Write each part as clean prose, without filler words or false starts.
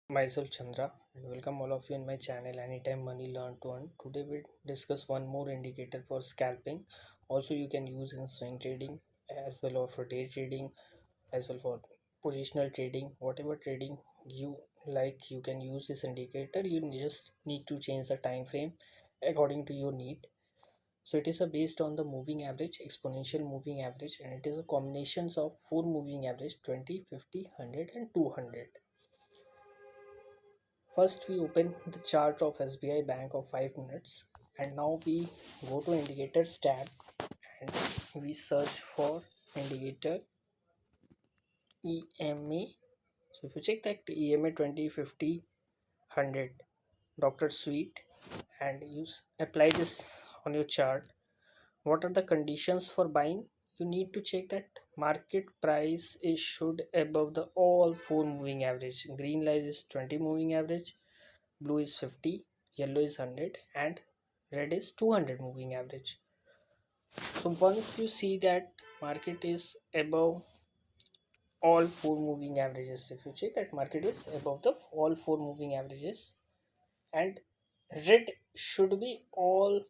Myself Chandra and welcome all of you in my channel Anytime Money Learn to Earn. Today we discuss one more indicator for scalping. Also you can use in swing trading as well or for day trading as well for positional trading. Whatever trading you like you can use this indicator. You just need to change the time frame according to your need. So it is based on the moving average, exponential moving average, and it is a combinations of four moving average 20, 50, 100 and 200. First, we open the chart of SBI Bank of 5 minutes, and now we go to indicators tab and we search for indicator EMA. So if you check that EMA 20, 50, 100 Dr. Sweet and you apply this on your chart, what are the conditions for buying? You need to check that market price is should above the all four moving average. Green line is 20 moving average, blue is 50, yellow is 100 and red is 200 moving average. So once you see that market is above all four moving averages, if you check that market is above the all four moving averages and red should be all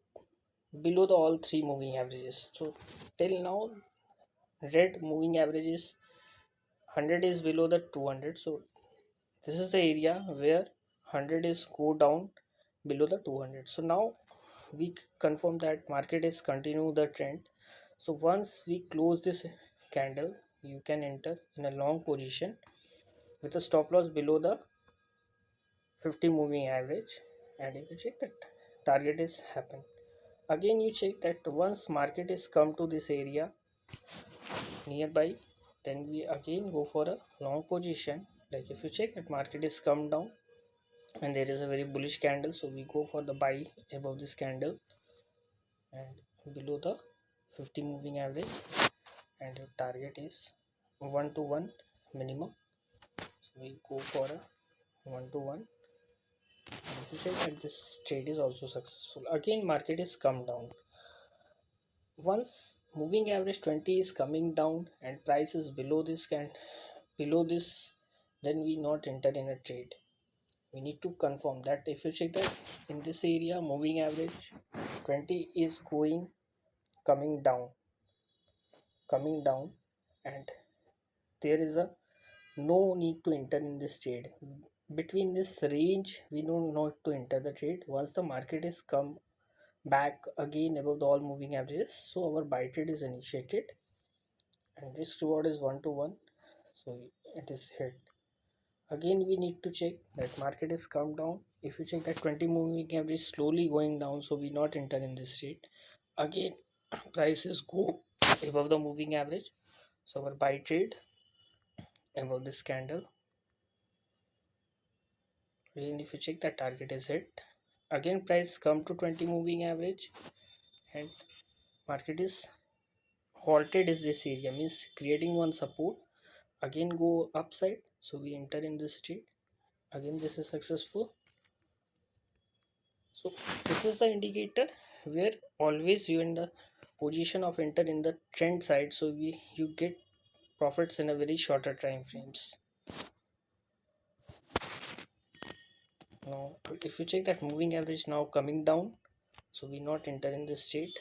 below the all three moving averages. So till now red moving average is 100 is below the 200. So this is the area where 100 is go down below the 200. So now we confirm that market is continue the trend. So once we close this candle, you can enter in a long position with a stop loss below the 50 moving average, and if you check that target is happen, again you check that once market is come to this area nearby, then we again go for a long position. Like if you check that market is come down and there is a very bullish candle, so we go for the buy above this candle and below the 50 moving average, and your target is 1 to 1 minimum. So we go for a 1 to 1, and if you check that this trade is also successful, again market is come down. Once moving average 20 is coming down and price is below this below this, then we not enter in a trade. We need to confirm that if you check that in this area moving average 20 is going coming down and there is a no need to enter in this trade. Between this range we don't know to enter the trade. Once the market is come back again above the all moving averages, so our buy trade is initiated and risk reward is 1 to 1, so it is hit. Again we need to check that market is come down. If you check that 20 moving average slowly going down, so we not enter in this trade. Again prices go above the moving average, so our buy trade above this candle. And if you check that target is hit, again price come to 20 moving average and market is halted is this area, means creating one support, again go upside, so we enter in this trade. Again this is successful. So this is the indicator where always you in the position of enter in the trend side, so you get profits in a very shorter time frames. Now if you check that moving average now coming down, so we not enter in this state.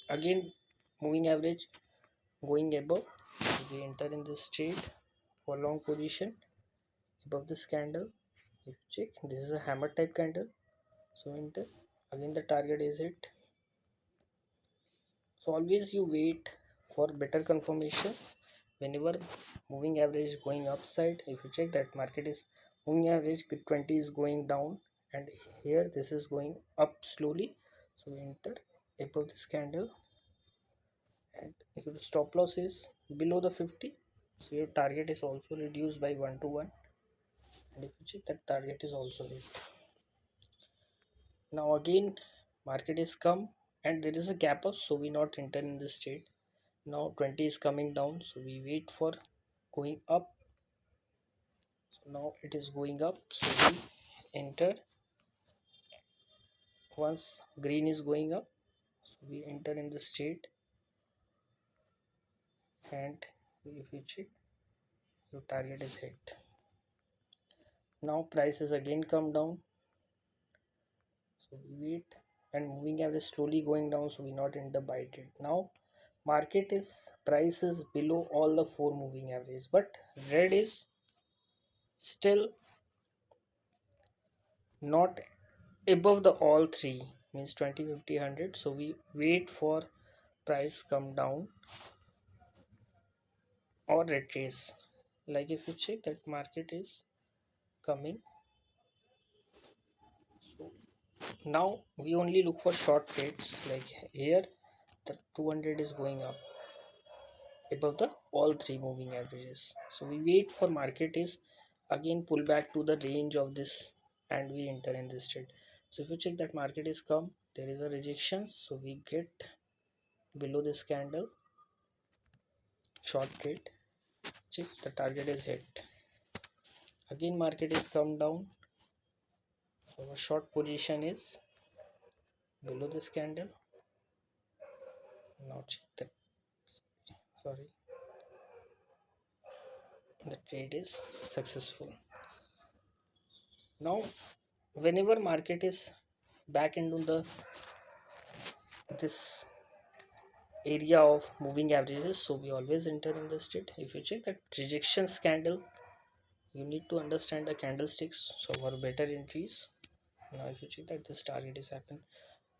Again moving average going above, so we enter in this trade for long position above this candle. If you check, this is a hammer type candle, so enter. Again the target is hit. So always you wait for better confirmations whenever moving average going upside. If you check that market is moving average 20 is going down and here this is going up slowly, so we enter above this candle and your stop loss is below the 50, so your target is also reduced by 1 to 1, and if you check that target is also hit. Now again market is come and there is a gap up, so we not enter in this trade. Now 20 is coming down, so we wait for going up. So now it is going up, so we enter. Once green is going up, so we enter in this trade, and if you check, your target is hit. Now prices again come down, so we wait, and moving average slowly going down, so we not in the buy trade. Now market is price is below all the four moving averages, but red is still not above the all three, means 20, 50, 100. So we wait for price come down or retrace. Like if you check that market is coming, so now we only look for short trades. Like here the 200 is going up above the all three moving averages, so we wait for market is again pull back to the range of this, and we enter in this trade. So if you check that market is come, there is a rejection, so we get below this candle short trade. Check the target is hit, again market is come down, so our short position is below this candle. Now check that, sorry, the trade is successful. Now whenever market is back into the this area of moving averages, so we always enter in the trade. If you check that rejection candle, you need to understand the candlesticks, so for better entries. Now if you check that this target is happen,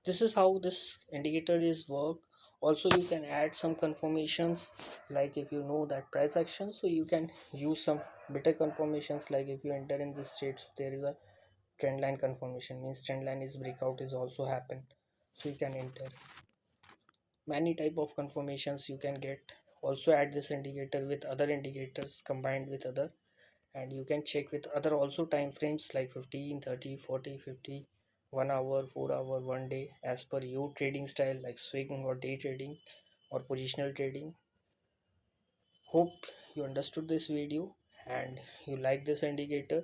this is how this indicator is work. Also you can add some confirmations, like if you know that price action, so you can use some better confirmations. Like if you enter in this trade, so there is a trend line confirmation, means trend line is breakout is also happen, so you can enter. Many type of confirmations you can get. Also add this indicator with other indicators combined with other, and you can check with other also time frames like 15, 30, 40, 50, 1 hour, 4 hour, 1 day, as per your trading style, like swing or day trading or positional trading. Hope you understood this video and you like this indicator,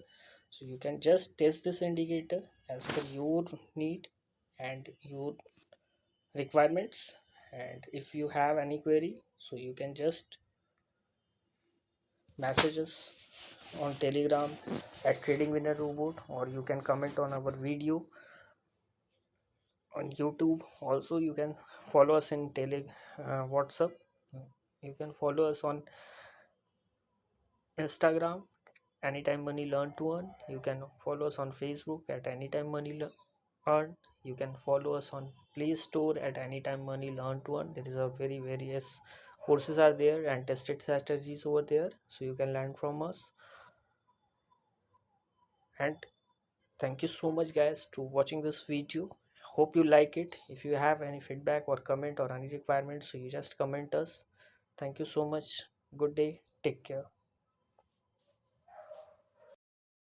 so you can just test this indicator as per your need and your requirements. And if you have any query, so you can just message us on telegram at trading winner robot, or you can comment on our video on youtube. Also you can follow us in whatsapp. You can follow us on instagram anytime money learn to earn. You can follow us on facebook at anytime money earn. You can follow us on play store at anytime money learn to earn. There is a very various courses are there and tested strategies over there, so you can learn from us. And thank you so much guys to watching this video. Hope you like it. If you have any feedback or comment or any requirements, so you just comment us. Thank you so much. Good day, take care.